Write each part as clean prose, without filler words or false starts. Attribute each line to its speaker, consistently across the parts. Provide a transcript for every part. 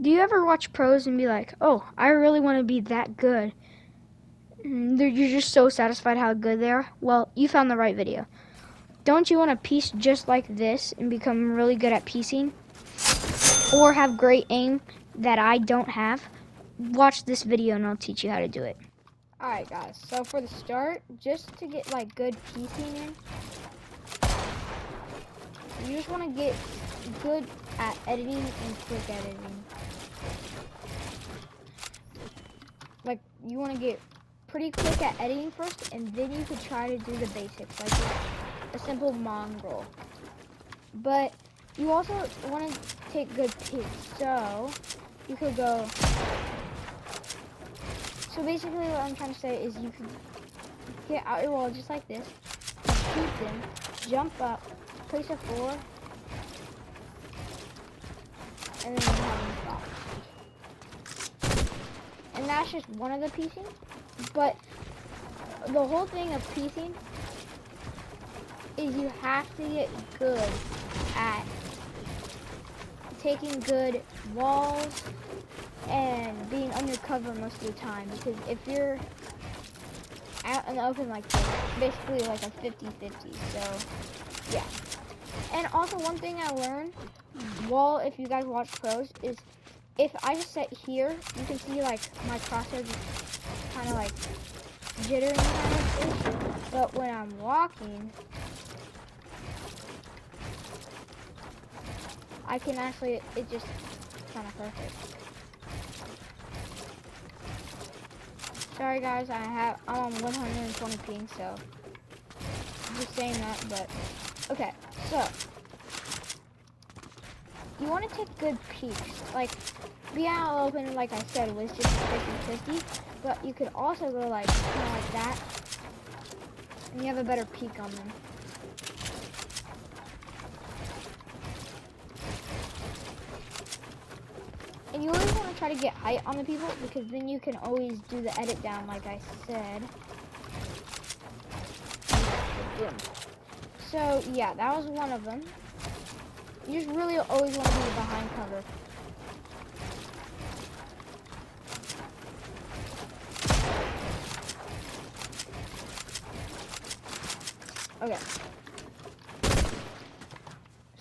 Speaker 1: Do you ever watch pros and be like, oh, I really want to be that good? You're just so satisfied how good they are? Well, you found the right video. Don't you want to piece just like this and become really good at piecing? Or have great aim that I don't have? Watch this video and I'll teach you how to do it. Alright guys, so for the start, just to get like good piecing in, you just want to get good at editing and quick editing. Like, you want to get pretty quick at editing first, and then you could try to do the basics, like a simple mongrel. But you also want to take good peeks, so you could go. So basically, what I'm trying to say is you can get out your wall just like this, peek them, jump up, place a 4, and then you have them stop. And that's just one of the piecing, but the whole thing of piecing is you have to get good at taking good walls and being undercover most of the time, because if you're out in the open like this, it's basically like a 50-50, so yeah. And also one thing I learned, if you guys watch pros, is if I just sit here, you can see like my crosshair just kind of like jittering kind of, but when I'm walking, I can actually, it just kind of perfect. Sorry guys, I'm on 120 ping, so just saying that, but okay, so you want to take good peeks, like be out open, like I said, was just 50-50, but you could also go like kind of like that, and you have a better peek on them. And you always want to try to get height on the people, because then you can always do the edit down like I said. So yeah, that was one of them. You just really always want to be behind cover. Okay.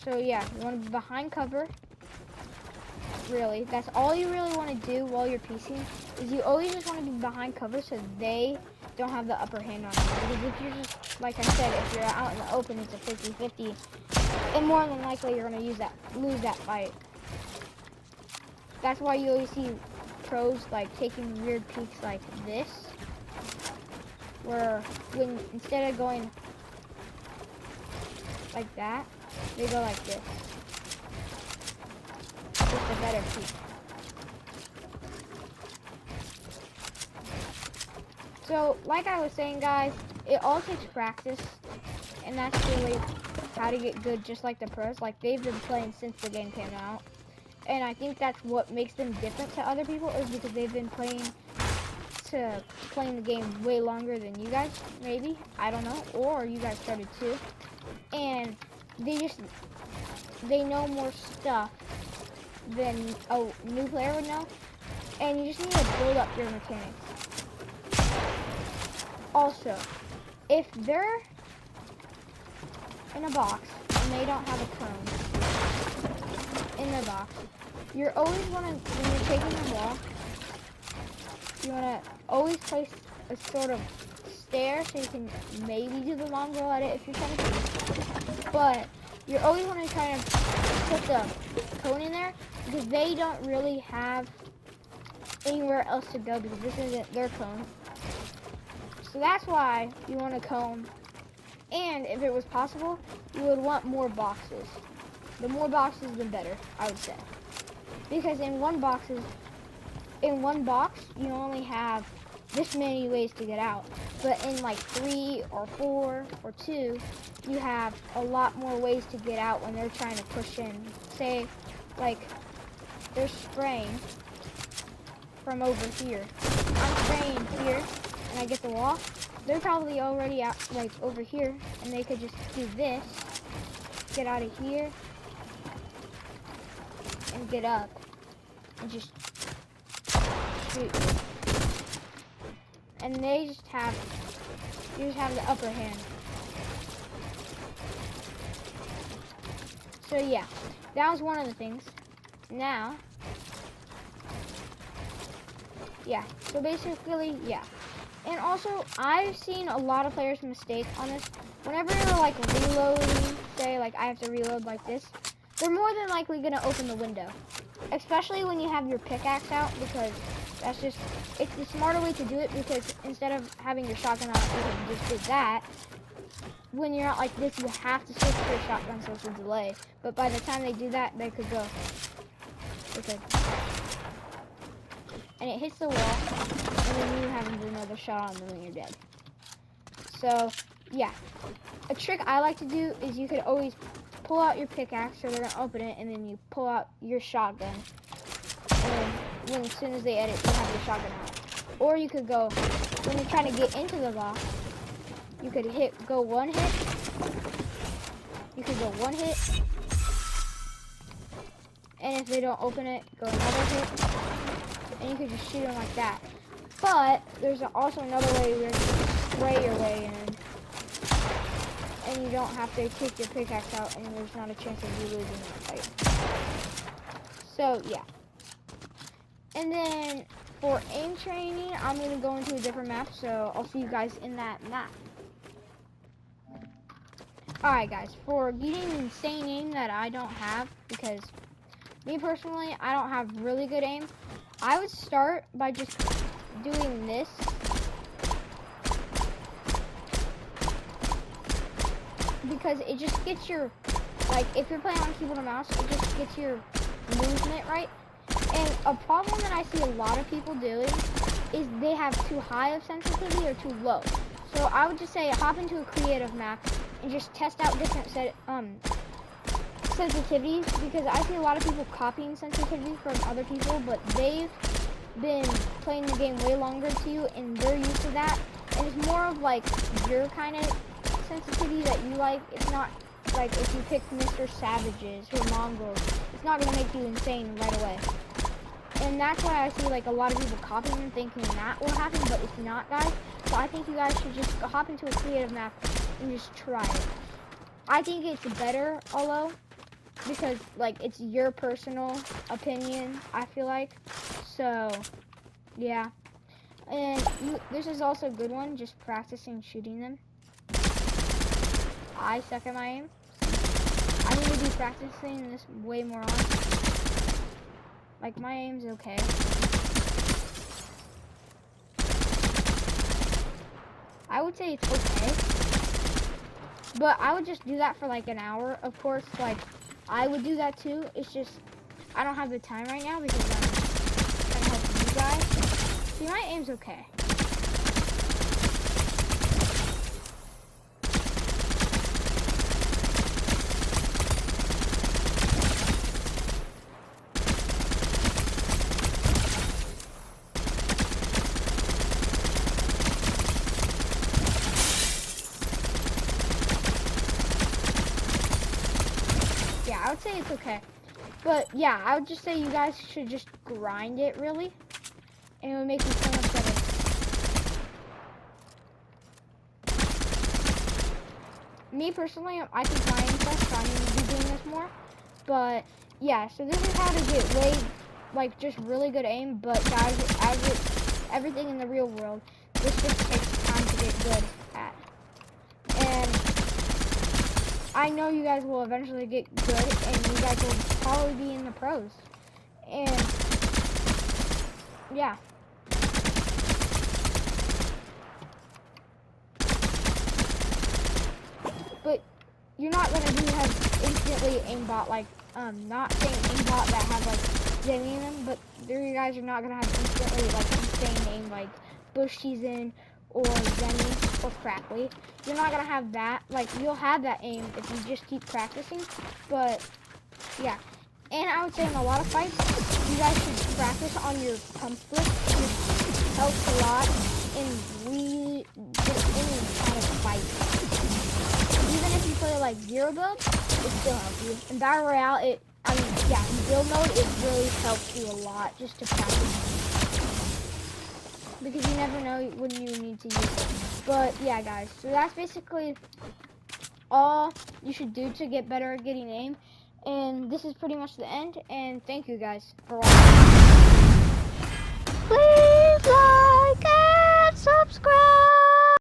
Speaker 1: So yeah, you want to be behind cover. Really, that's all you really want to do while you're piecing, is you always just want to be behind cover so they don't have the upper hand on you. Because if you're just, like I said, if you're out in the open, it's a 50-50, and more than likely you're going to lose that fight. That's why you always see pros like taking weird peeks like this, where when instead of going like that, they go like this. Just a better peek. So, like I was saying, guys, it all takes practice, and that's really how to get good, just like the pros. Like, they've been playing since the game came out, and I think that's what makes them different to other people, is because they've been playing the game way longer than you guys, maybe, I don't know, or you guys started too, and they know more stuff than a new player would know, and you just need to build up your mechanics. Also, if they're in a box and they don't have a cone in their box, you're always when you're taking the wall, you want to always place a sort of stair so you can maybe do the mongrel edit if you're trying to, but you're always want to try to put the cone in there, because they don't really have anywhere else to go, because this isn't their cone. So that's why you want a cone. And if it was possible, you would want more boxes. The more boxes, the better, I would say. Because in one box, you only have this many ways to get out. But in like 3 or 4 or 2, you have a lot more ways to get out when they're trying to push in. Say, like, they're spraying from over here. I'm spraying here, and I get the wall. They're probably already out, like, over here, and they could just do this, get out of here, and get up. and just shoot you. And they just have, you just have the upper hand. So yeah, that was one of the things. Now, yeah, so basically, yeah. And also, I've seen a lot of players mistake on this. Whenever you're like reloading, say like I have to reload like this, they're more than likely gonna open the window. Especially when you have your pickaxe out, because that's just, it's the smarter way to do it, because instead of having your shotgun out, you can just do that. When you're out like this, you have to switch to your shotgun, so it's a delay. But by the time they do that, they could go. They could. And it hits the wall, and then you have another shot on them and you're dead. So, yeah. A trick I like to do is you could always pull out your pickaxe, so they're going to open it, and then you pull out your shotgun. And then as soon as they edit, you have your shotgun out. Or you could go, when you're trying to get into the box, you could go one hit. You could go one hit. And if they don't open it, go another hit. And you could just shoot them like that. But there's also another way where you spray your way in. And you don't have to take your pickaxe out, and there's not a chance of you losing that fight. So, yeah. And then, for aim training, I'm going to go into a different map, so I'll see you guys in that map. Alright guys, for getting insane aim that I don't have, because me personally, I don't have really good aim, I would start by just doing this. Because it just gets your, like, if you're playing on keyboard and mouse, it just gets your movement right. And a problem that I see a lot of people doing is they have too high of sensitivity or too low. So I would just say hop into a creative map and just test out different sensitivities, because I see a lot of people copying sensitivity from other people, but they've been playing the game way longer to you and they're used to that. And it's more of like your kind of sensitivity that you like. It's not like if you pick Mr. Savages or Mongols, it's not going to make you insane right away. And that's why I see like a lot of people copying and thinking that will happen, but it's not, guys. So I think you guys should just hop into a creative map and just try it. I think it's better, although, because like it's your personal opinion, I feel like. So, yeah. And this is also a good one, just practicing shooting them. I suck at my aim. I need to be practicing this way more often. Like, my aim's okay. I would say it's okay. But I would just do that for like an hour. Of course, like, I would do that too. It's just, I don't have the time right now because I'm trying to help you guys. See, my aim's okay. I would say it's okay. But yeah, I would just say you guys should just grind it really. And it would make you so much better. Me personally, I think my aim's best, so I need to be doing this more. But yeah, so this is how to get way, like, just really good aim. But guys, as everything in the real world, this just takes time to get good at. And I know you guys will eventually get good, and you guys will probably be in the pros. And yeah. But you're not gonna have instantly aimbot, like not saying aimbot that have like Jenny in them, but you guys are not gonna have instantly like insane aim like Bush Season or Zenny or Crackly. You're not gonna have that. Like, you'll have that aim if you just keep practicing. But yeah, and I would say in a lot of fights, you guys should practice on your pump flip. It helps a lot in any kind of fight. Even if you play like zero build, it still helps you. In Battle Royale, I mean, yeah, build mode, it really helps you a lot just to practice. Because you never know when you need to use it. But yeah, guys, so that's basically all you should do to get better at getting aim. And this is pretty much the end. And thank you guys for watching. Please like and subscribe.